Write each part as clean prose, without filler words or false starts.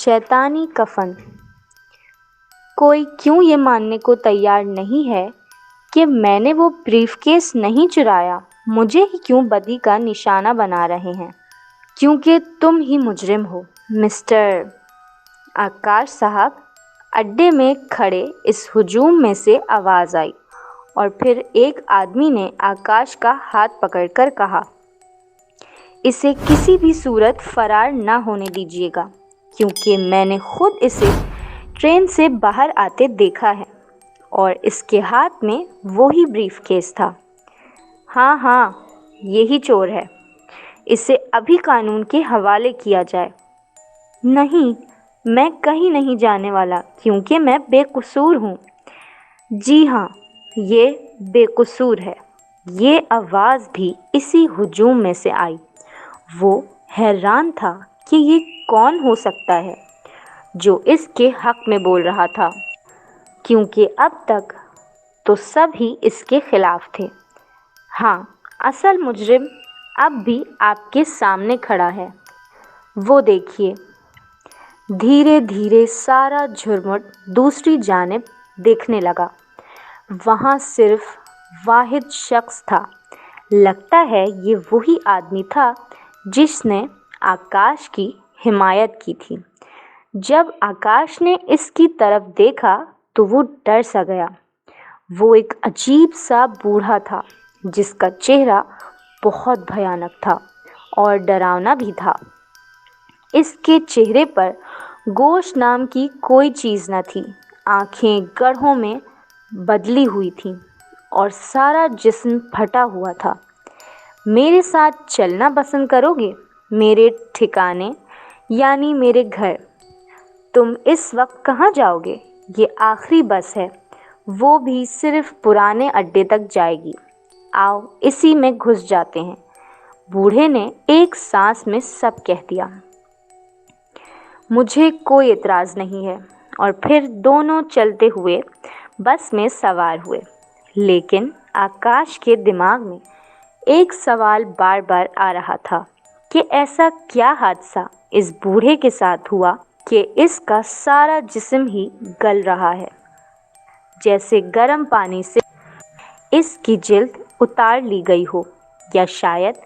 शैतानी कफन। कोई क्यों ये मानने को तैयार नहीं है कि मैंने वो ब्रीफकेस नहीं चुराया। मुझे ही क्यों बदी का निशाना बना रहे हैं, क्योंकि तुम ही मुजरिम हो मिस्टर आकाश साहब। अड्डे में खड़े इस हुजूम में से आवाज़ आई और फिर एक आदमी ने आकाश का हाथ पकड़कर कहा, इसे किसी भी सूरत फरार ना होने दीजिएगा, क्योंकि मैंने खुद इसे ट्रेन से बाहर आते देखा है और इसके हाथ में वही ब्रीफकेस था। हाँ हाँ, यही चोर है। इसे अभी कानून के हवाले किया जाए। नहीं, मैं कहीं नहीं जाने वाला, क्योंकि मैं बेकसूर हूँ। जी हाँ, ये बेकसूर है। ये आवाज़ भी इसी हुजूम में से आई। वो हैरान था कि ये कौन हो सकता है जो इसके हक़ में बोल रहा था, क्योंकि अब तक तो सब ही इसके खिलाफ थे। हाँ, असल मुजरिम अब भी आपके सामने खड़ा है। वो देखिए। धीरे धीरे सारा झुरमुट दूसरी जानिब देखने लगा। वहाँ सिर्फ वाहिद शख्स था। लगता है ये वही आदमी था जिसने आकाश की हिमायत की थी। जब आकाश ने इसकी तरफ देखा तो वो डर सा गया। वो एक अजीब सा बूढ़ा था जिसका चेहरा बहुत भयानक था और डरावना भी था। इसके चेहरे पर गोश नाम की कोई चीज़ न थी। आँखें गड्ढों में बदली हुई थीं और सारा जिस्म फटा हुआ था। मेरे साथ चलना पसंद करोगे? मेरे ठिकाने यानी मेरे घर। तुम इस वक्त कहाँ जाओगे? ये आखिरी बस है, वो भी सिर्फ पुराने अड्डे तक जाएगी। आओ इसी में घुस जाते हैं। बूढ़े ने एक सांस में सब कह दिया। मुझे कोई एतराज़ नहीं है। और फिर दोनों चलते हुए बस में सवार हुए। लेकिन आकाश के दिमाग में एक सवाल बार बार आ रहा था कि ऐसा क्या हादसा इस बूढ़े के साथ हुआ कि इसका सारा जिस्म ही गल रहा है, जैसे गर्म पानी से इसकी जिल्द उतार ली गई हो, या शायद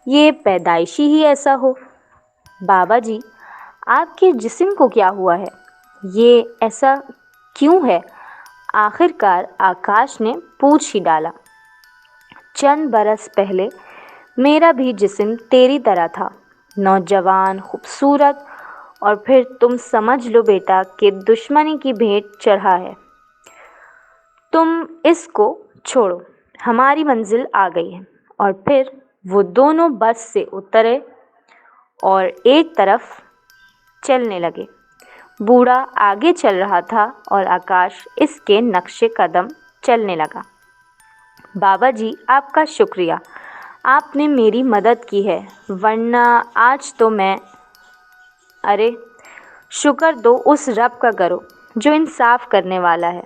ये पैदाइशी ही ऐसा हो। बाबा जी, आपके जिस्म को क्या हुआ है? ये ऐसा क्यों है? आखिरकार आकाश ने पूछ ही डाला। चंद बरस पहले मेरा भी जिस्म तेरी तरह था, नौजवान, खूबसूरत, और फिर तुम समझ लो बेटा कि दुश्मनी की भेंट चढ़ा है। तुम इसको छोड़ो, हमारी मंजिल आ गई है। और फिर वो दोनों बस से उतरे और एक तरफ चलने लगे। बूढ़ा आगे चल रहा था और आकाश इसके नक्शे कदम चलने लगा। बाबा जी, आपका शुक्रिया, आपने मेरी मदद की है, वरना आज तो मैं। अरे शुक्र दो उस रब का करो जो इंसाफ करने वाला है।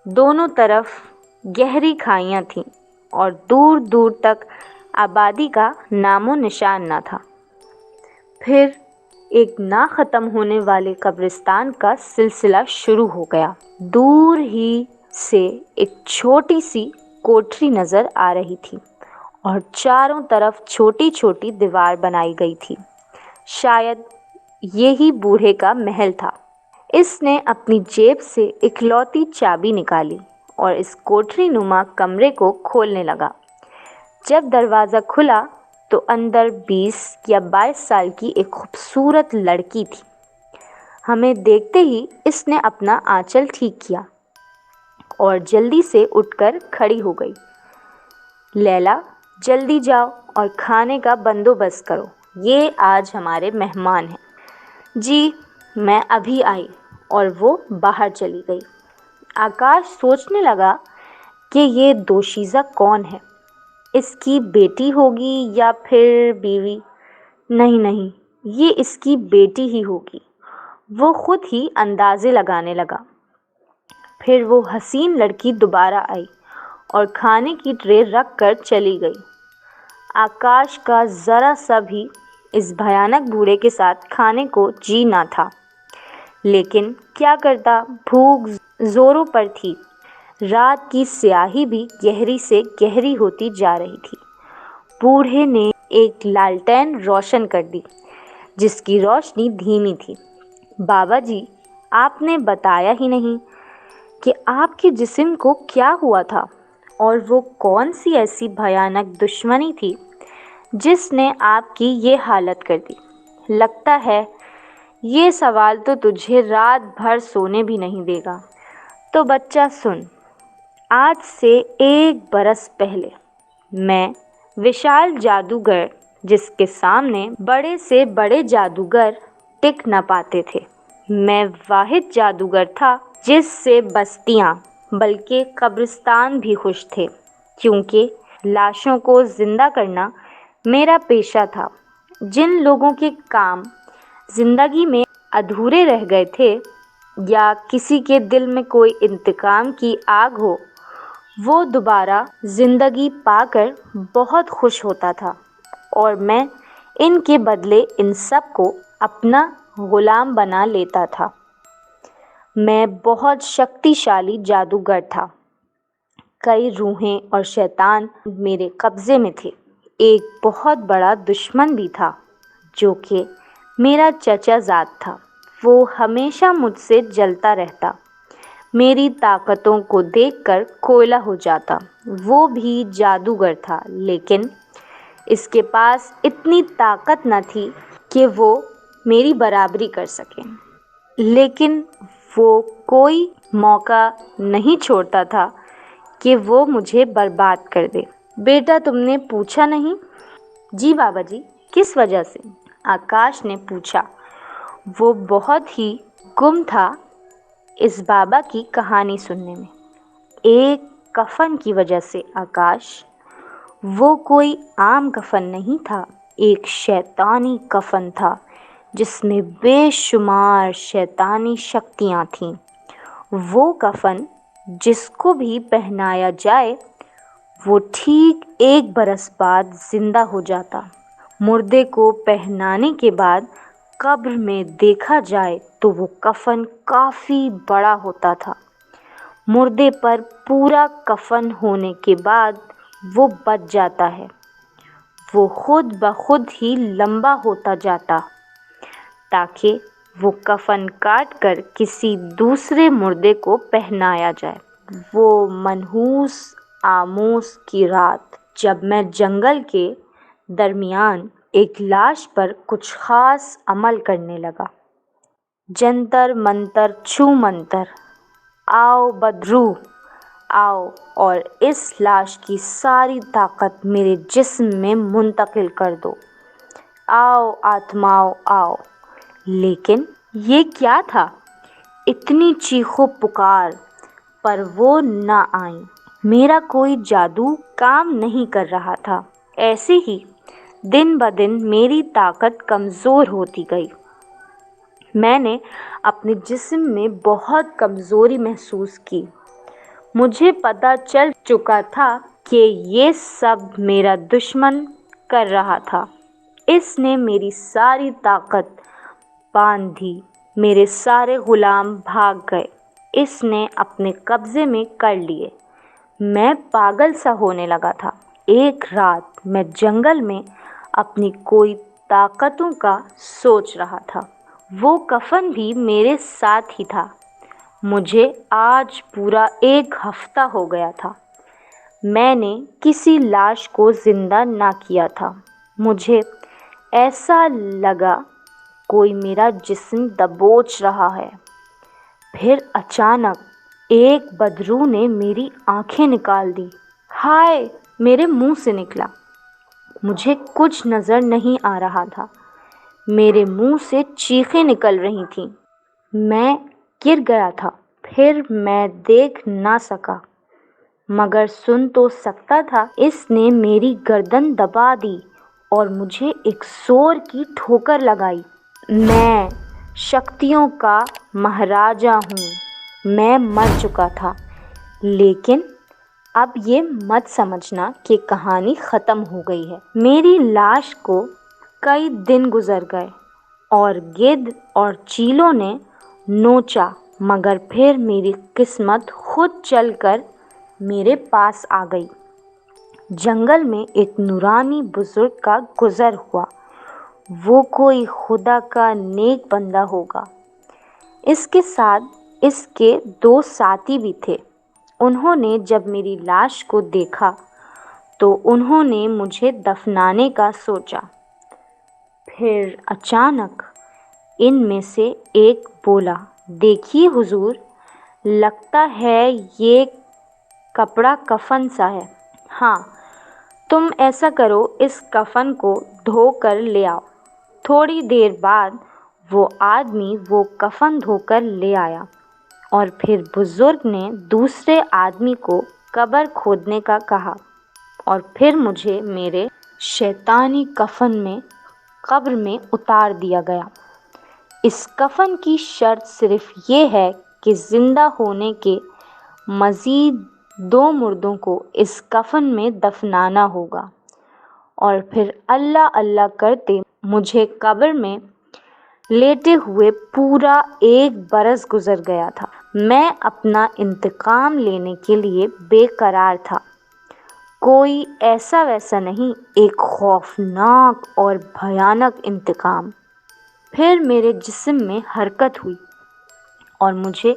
दोनों तरफ गहरी खाइयाँ थीं और दूर दूर तक आबादी का नामो निशान न था। फिर एक ना ख़त्म होने वाले कब्रिस्तान का सिलसिला शुरू हो गया। दूर ही से एक छोटी सी कोठरी नज़र आ रही थी और चारों तरफ छोटी छोटी दीवार बनाई गई थी। शायद यही बूढ़े का महल था। इसने अपनी जेब से इकलौती चाबी निकाली और इस कोठरी नुमा कमरे को खोलने लगा। जब दरवाज़ा खुला तो अंदर 20 या 22 साल की एक खूबसूरत लड़की थी। हमें देखते ही इसने अपना आंचल ठीक किया और जल्दी से उठकर खड़ी हो गई। लैला, जल्दी जाओ और खाने का बंदोबस्त करो, ये आज हमारे मेहमान हैं। जी, मैं अभी आई। और वो बाहर चली गई। आकाश सोचने लगा कि ये दोशीज़ा कौन है। इसकी बेटी होगी या फिर बीवी? नहीं नहीं, ये इसकी बेटी ही होगी। वो खुद ही अंदाज़े लगाने लगा। फिर वो हसीन लड़की दोबारा आई और खाने की ट्रे रख कर चली गई। आकाश का ज़रा सा भी اس بھیانک بوڑھے کے ساتھ کھانے کو جی نہ تھا، لیکن کیا کرتا، بھوک زوروں پر تھی۔ رات کی سیاہی بھی گہری سے گہری ہوتی جا رہی تھی۔ بوڑھے نے ایک لالٹین روشن کر دی جس کی روشنی دھیمی تھی۔ بابا جی، آپ نے بتایا ہی نہیں کہ آپ کے جسم کو کیا ہوا تھا، اور وہ کون سی ایسی بھیانک دشمنی تھی جس نے آپ کی یہ حالت کر دی؟ لگتا ہے یہ سوال تو تجھے رات بھر سونے بھی نہیں دے گا۔ تو بچہ سن، آج سے 1 برس پہلے میں وشال جادوگر، جس کے سامنے بڑے سے بڑے جادوگر ٹک نہ پاتے تھے، میں واحد جادوگر تھا جس سے بستیاں بلکہ قبرستان بھی خوش تھے، کیونکہ لاشوں کو زندہ کرنا میرا پیشہ تھا۔ جن لوگوں کے کام زندگی میں ادھورے رہ گئے تھے، یا کسی کے دل میں کوئی انتقام کی آگ ہو، وہ دوبارہ زندگی پا کر بہت خوش ہوتا تھا، اور میں ان کے بدلے ان سب کو اپنا غلام بنا لیتا تھا۔ میں بہت شکتیشالی جادوگر تھا۔ کئی روحیں اور شیطان میرے قبضے میں تھے۔ ایک بہت بڑا دشمن بھی تھا جو کہ میرا چچا زاد تھا۔ وہ ہمیشہ مجھ سے جلتا رہتا، میری طاقتوں کو دیکھ کر کوئلہ ہو جاتا۔ وہ بھی جادوگر تھا، لیکن اس کے پاس اتنی طاقت نہ تھی کہ وہ میری برابری کر سکے، لیکن وہ کوئی موقع نہیں چھوڑتا تھا کہ وہ مجھے برباد کر دے۔ بیٹا، تم نے پوچھا نہیں؟ جی بابا جی، کس وجہ سے؟ آکاش نے پوچھا۔ وہ بہت ہی گم تھا اس بابا کی کہانی سننے میں۔ ایک کفن کی وجہ سے آکاش۔ وہ کوئی عام کفن نہیں تھا، ایک شیطانی کفن تھا جس میں بے شمار شیطانی شکتیاں تھیں۔ وہ کفن جس کو بھی پہنایا جائے وہ ٹھیک 1 برس بعد زندہ ہو جاتا۔ مردے کو پہنانے کے بعد قبر میں دیکھا جائے تو وہ کفن کافی بڑا ہوتا تھا۔ مردے پر پورا کفن ہونے کے بعد وہ بچ جاتا ہے، وہ خود بخود ہی لمبا ہوتا جاتا تاکہ وہ کفن کاٹ کر کسی دوسرے مردے کو پہنایا جائے۔ وہ منحوس آموس کی رات، جب میں جنگل کے درمیان ایک لاش پر کچھ خاص عمل کرنے لگا۔ جنتر منتر چھو منتر، آؤ بدرو آؤ اور اس لاش کی ساری طاقت میرے جسم میں منتقل کر دو۔ آؤ آتماؤ آؤ۔ لیکن یہ کیا تھا؟ اتنی چیخ و پکار پر وہ نہ آئیں۔ میرا کوئی جادو کام نہیں کر رہا تھا۔ ایسے ہی دن بدن میری طاقت کمزور ہوتی گئی۔ میں نے اپنے جسم میں بہت کمزوری محسوس کی۔ مجھے پتہ چل چکا تھا کہ یہ سب میرا دشمن کر رہا تھا۔ اس نے میری ساری طاقت باندھ دی، میرے سارے غلام بھاگ گئے، اس نے اپنے قبضے میں کر لیے۔ میں پاگل سا ہونے لگا تھا۔ ایک رات میں جنگل میں اپنی کوئی طاقتوں کا سوچ رہا تھا۔ وہ کفن بھی میرے ساتھ ہی تھا۔ مجھے آج پورا 1 ہفتہ ہو گیا تھا۔ میں نے کسی لاش کو زندہ نہ کیا تھا۔ مجھے ایسا لگا کوئی میرا جسم دبوچ رہا ہے۔ پھر اچانک ایک بدرو نے میری آنکھیں نکال دی۔ ہائے! میرے منہ سے نکلا۔ مجھے کچھ نظر نہیں آ رہا تھا۔ میرے منہ سے چیخیں نکل رہی تھیں۔ میں گر گیا تھا۔ پھر میں دیکھ نہ سکا مگر سن تو سکتا تھا۔ اس نے میری گردن دبا دی اور مجھے ایک زور کی ٹھوکر لگائی۔ میں شکتیوں کا مہاراجا ہوں۔ میں مر چکا تھا، لیکن اب یہ مت سمجھنا کہ کہانی ختم ہو گئی ہے۔ میری لاش کو कई दिन गुजर गए और गिद्ध और चीलों ने नोचा, मगर फिर मेरी किस्मत खुद चलकर मेरे पास आ गई। जंगल में एक नूरानी बुजुर्ग का गुजर हुआ। वो कोई खुदा का नेक बंदा होगा। इसके साथ इसके 2 साथी भी थे। उन्होंने जब मेरी लाश को देखा तो उन्होंने मुझे दफनाने का सोचा। फिर अचानक इनमें से एक बोला, देखिए हुजूर, लगता है ये कपड़ा कफन सा है। हाँ, तुम ऐसा करो, इस कफन को धो कर ले आओ। थोड़ी देर बाद वो आदमी वो कफन धोकर ले आया और फिर बुजुर्ग ने दूसरे आदमी को कब्र खोदने का कहा और फिर मुझे मेरे शैतानी कफन में कब्र में उतार दिया गया। इस कफन की शर्त सिर्फ ये है कि ज़िंदा होने के मज़ीद 2 मुर्दों को इस कफन में दफनाना होगा। और फिर अल्लाह अल्लाह करते मुझे कब्र में लेटे हुए पूरा 1 बरस गुजर गया था। मैं अपना इंतकाम लेने के लिए बेकरार था। कोई ऐसा वैसा नहीं, एक खौफनाक और भयानक इंतकाम। फिर मेरे जिस्म में हरकत हुई और मुझे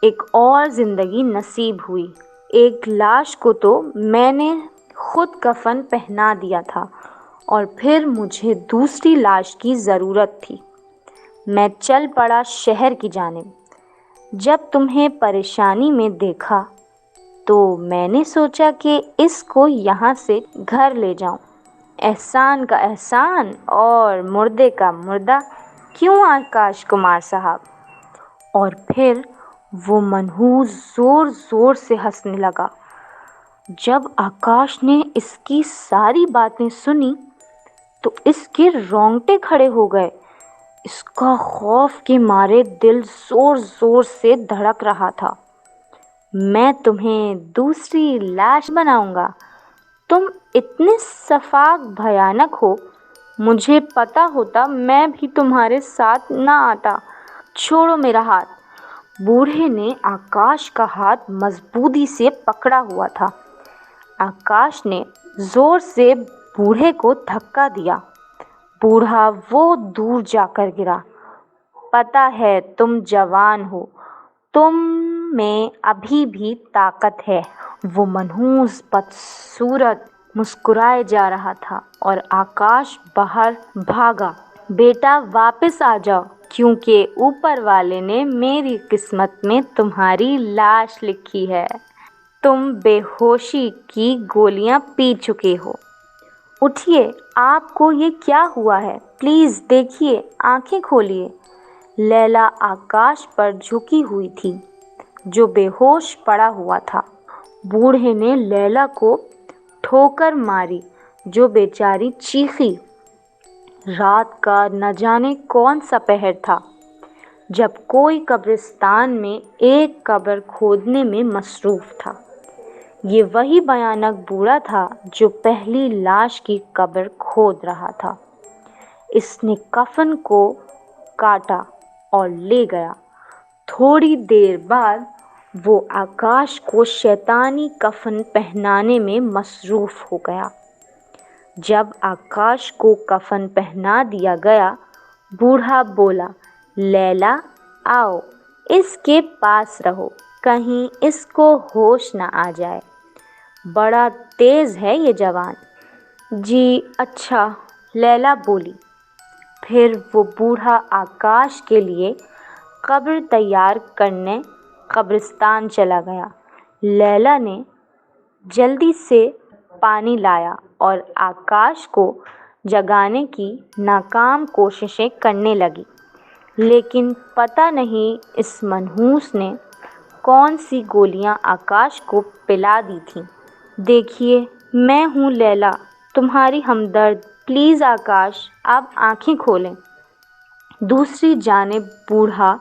एक और ज़िंदगी नसीब हुई। एक लाश को तो मैंने खुद कफन पहना दिया था और फिर मुझे दूसरी लाश की ज़रूरत थी। मैं चल पड़ा शहर की जानिब। जब तुम्हें परेशानी में देखा तो मैंने सोचा कि इसको यहाँ से घर ले जाऊँ। एहसान का एहसान और मुर्दे का मुर्दा, क्यों आकाश कुमार साहब? और फिर वो मनहूस ज़ोर ज़ोर से हंसने लगा। जब आकाश ने इसकी सारी बातें सुनी तो इसके रोंगटे खड़े हो गए। इसका खौफ के मारे दिल ज़ोर ज़ोर से धड़क रहा था। मैं तुम्हें दूसरी लाश बनाऊंगा। तुम इतने सफाक भयानक हो, मुझे पता होता मैं भी तुम्हारे साथ ना आता। छोड़ो मेरा हाथ। बूढ़े ने आकाश का हाथ मजबूती से पकड़ा हुआ था। आकाश ने जोर से बूढ़े को धक्का दिया। बूढ़ा वो दूर जाकर गिरा। पता है तुम जवान हो, तुम में अभी भी ताकत है। वो मनहूस बदसूरत मुस्कुराए जा रहा था और आकाश बाहर भागा। बेटा वापस आ जाओ, क्योंकि ऊपर वाले ने मेरी किस्मत में तुम्हारी लाश लिखी है। तुम बेहोशी की गोलियां पी चुके हो। उठिए, आपको ये क्या हुआ है? प्लीज़ देखिए, आंखें खोलिए। लैला आकाश पर झुकी हुई थी, जो बेहोश पड़ा हुआ था। बूढ़े ने लैला को ठोकर मारी, जो बेचारी चीखी। रात का न जाने कौन सा पहर था, जब कोई कब्रिस्तान में एक कब्र खोदने में मसरूफ़ था। ये वही भयानक बूढ़ा था जो पहली लाश की कब्र खोद रहा था। इसने कफन को काटा और ले गया। थोड़ी देर बाद वो आकाश को शैतानी कफन पहनाने में मसरूफ़ हो गया। जब आकाश को कफन पहना दिया गया, बूढ़ा बोला, लैला आओ, इसके पास रहो, कहीं इसको होश न आ जाए। बड़ा तेज़ है ये जवान। जी अच्छा, लैला बोली। फिर वो बूढ़ा आकाश के लिए कब्र तैयार करने कब्रिस्तान चला गया। लैला ने जल्दी से पानी लाया और आकाश को जगाने की नाकाम कोशिशें करने लगी, लेकिन पता नहीं इस मनहूस ने कौन सी गोलियां आकाश को पिला दी थीं। देखिए, मैं हूँ लैला, तुम्हारी हमदर्द। प्लीज़ आकाश, अब आंखें खोलें। दूसरी जानिब बूढ़ा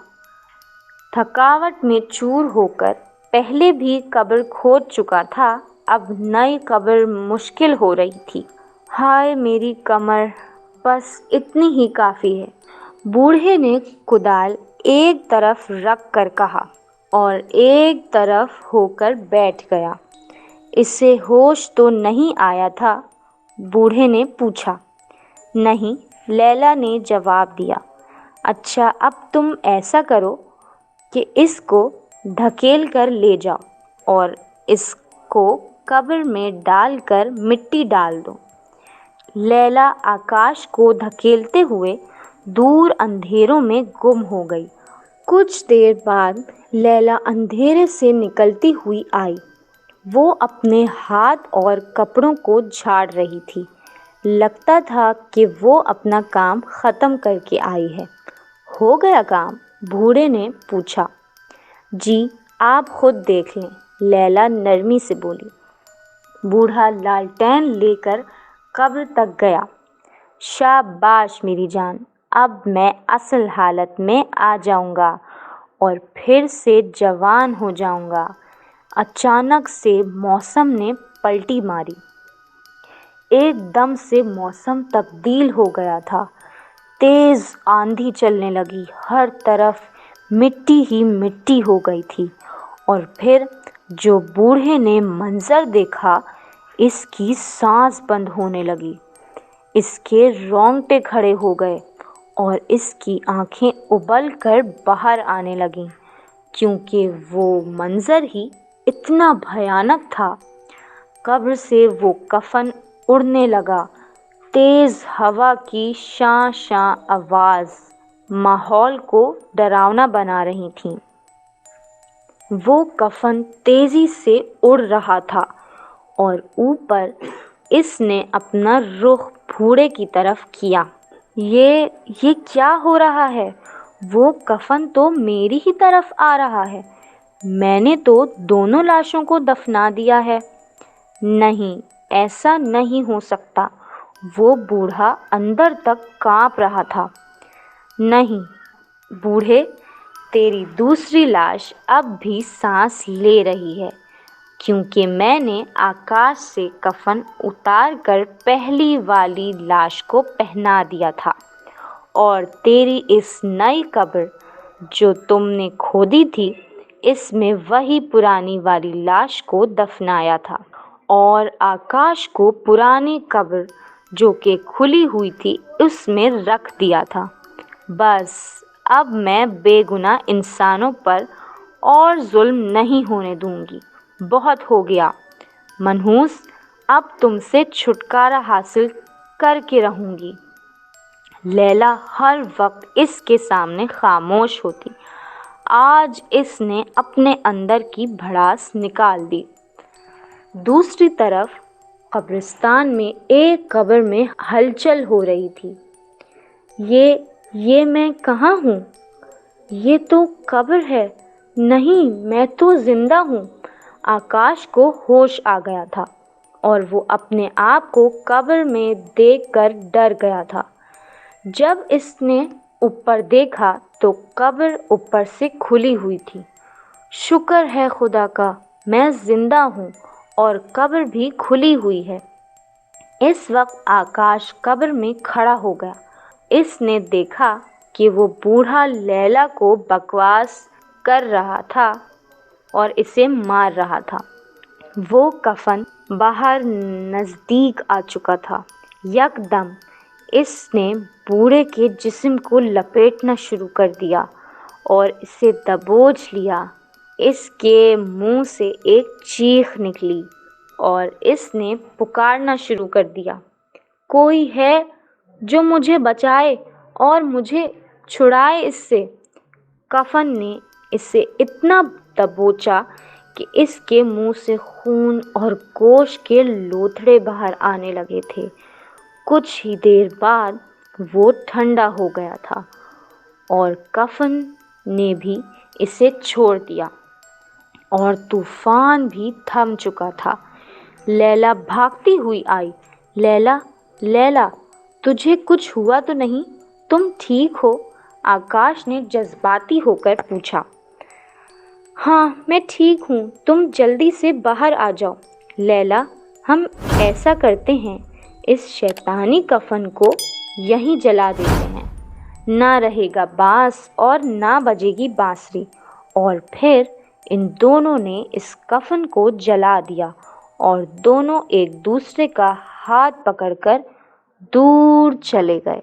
थकावट में चूर होकर पहले भी कब्र खोद चुका था, अब नई कब्र मुश्किल हो रही थी। हाय मेरी कमर, بس اتنی ہی کافی ہے، بوڑھے نے کدال ایک طرف رکھ کر کہا اور ایک طرف ہو کر بیٹھ گیا۔ اسے ہوش تو نہیں آیا تھا؟ بوڑھے نے پوچھا۔ نہیں، لیلا نے جواب دیا۔ اچھا، اب تم ایسا کرو کہ اس کو دھکیل کر لے جاؤ اور اس کو قبر میں ڈال کر مٹی ڈال دو۔ لیلا آکاش کو دھکیلتے ہوئے دور اندھیروں میں گم ہو گئی۔ کچھ دیر بعد لیلا اندھیرے سے نکلتی ہوئی آئی۔ وہ اپنے ہاتھ اور کپڑوں کو جھاڑ رہی تھی۔ لگتا تھا کہ وہ اپنا کام ختم کر کے آئی ہے۔ ہو گیا کام؟ بوڑھے نے پوچھا۔ جی، آپ خود دیکھ لیں، لیلا نرمی سے بولی۔ بوڑھا لالٹین لے کر قبر تک گیا۔ شاباش میری جان، اب میں اصل حالت میں آ جاؤں گا اور پھر سے جوان ہو جاؤں گا۔ اچانک سے موسم نے پلٹی ماری۔ ایک دم سے موسم تبدیل ہو گیا تھا۔ تیز آندھی چلنے لگی، ہر طرف مٹی ہی مٹی ہو گئی تھی۔ اور پھر جو بوڑھے نے منظر دیکھا، اس کی سانس بند ہونے لگی، اس کے رونگٹے کھڑے ہو گئے اور اس کی آنکھیں ابل کر باہر آنے لگیں، کیونکہ وہ منظر ہی اتنا بھیانک تھا۔ قبر سے وہ کفن اڑنے لگا۔ تیز ہوا کی شاں شاں آواز ماحول کو ڈراؤنا بنا رہی تھیں۔ وہ کفن تیزی سے اڑ رہا تھا اور اوپر اس نے اپنا رخ بھوڑے کی طرف کیا۔ یہ کیا ہو رہا ہے؟ وہ کفن تو میری ہی طرف آ رہا ہے۔ میں نے تو دونوں لاشوں کو دفنا دیا ہے۔ نہیں، ایسا نہیں ہو سکتا۔ وہ بوڑھا اندر تک کانپ رہا تھا۔ نہیں بوڑھے، تیری دوسری لاش اب بھی سانس لے رہی ہے، کیونکہ میں نے آکاش سے کفن اتار کر پہلی والی لاش کو پہنا دیا تھا اور تیری اس نئی قبر جو تم نے کھودی تھی، اس میں وہی پرانی والی لاش کو دفنایا تھا اور آکاش کو پرانی قبر جو کہ کھلی ہوئی تھی اس میں رکھ دیا تھا۔ بس اب میں بے گناہ انسانوں پر اور ظلم نہیں ہونے دوں گی۔ بہت ہو گیا منحوس، اب تم سے چھٹکارا حاصل کر کے رہوں گی۔ لیلا ہر وقت اس کے سامنے خاموش ہوتی، آج اس نے اپنے اندر کی بھڑاس نکال دی۔ دوسری طرف قبرستان میں ایک قبر میں ہلچل ہو رہی تھی۔ یہ میں کہاں ہوں؟ یہ تو قبر ہے۔ نہیں، میں تو زندہ ہوں۔ آکاش کو ہوش آ گیا تھا اور وہ اپنے آپ کو قبر میں دیکھ کر ڈر گیا تھا۔ جب اس نے اوپر دیکھا تو قبر اوپر سے کھلی ہوئی تھی۔ شکر ہے خدا کا، میں زندہ ہوں اور قبر بھی کھلی ہوئی ہے۔ اس وقت آکاش قبر میں کھڑا ہو گیا۔ اس نے دیکھا کہ وہ بوڑھا لیلا کو بکواس کر رہا تھا اور اسے مار رہا تھا۔ وہ کفن باہر نزدیک آ چکا تھا۔ یکدم اس نے بوڑھے کے جسم کو لپیٹنا شروع کر دیا اور اسے دبوچ لیا۔ اس کے منہ سے ایک چیخ نکلی اور اس نے پکارنا شروع کر دیا، کوئی ہے جو مجھے بچائے اور مجھے چھڑائے اس سے۔ کفن نے اسے اتنا دبوچا کہ اس کے منہ سے خون اور گوشت کے لوتھڑے باہر آنے لگے تھے۔ کچھ ہی دیر بعد وہ ٹھنڈا ہو گیا تھا اور کفن نے بھی اسے چھوڑ دیا اور طوفان بھی تھم چکا تھا۔ لیلا بھاگتی ہوئی آئی۔ لیلا، لیلا، تجھے کچھ ہوا تو نہیں؟ تم ٹھیک ہو؟ آکاش نے جذباتی ہو کر پوچھا۔ ہاں، میں ٹھیک ہوں، تم جلدی سے باہر آ جاؤ۔ لیلا، ہم ایسا کرتے ہیں، اس شیطانی کفن کو यहीं जला देते हैं, ना रहेगा बांस और ना बजेगी बांसुरी। और फिर इन दोनों ने इस कफन को जला दिया और दोनों एक दूसरे का हाथ पकड़कर दूर चले गए।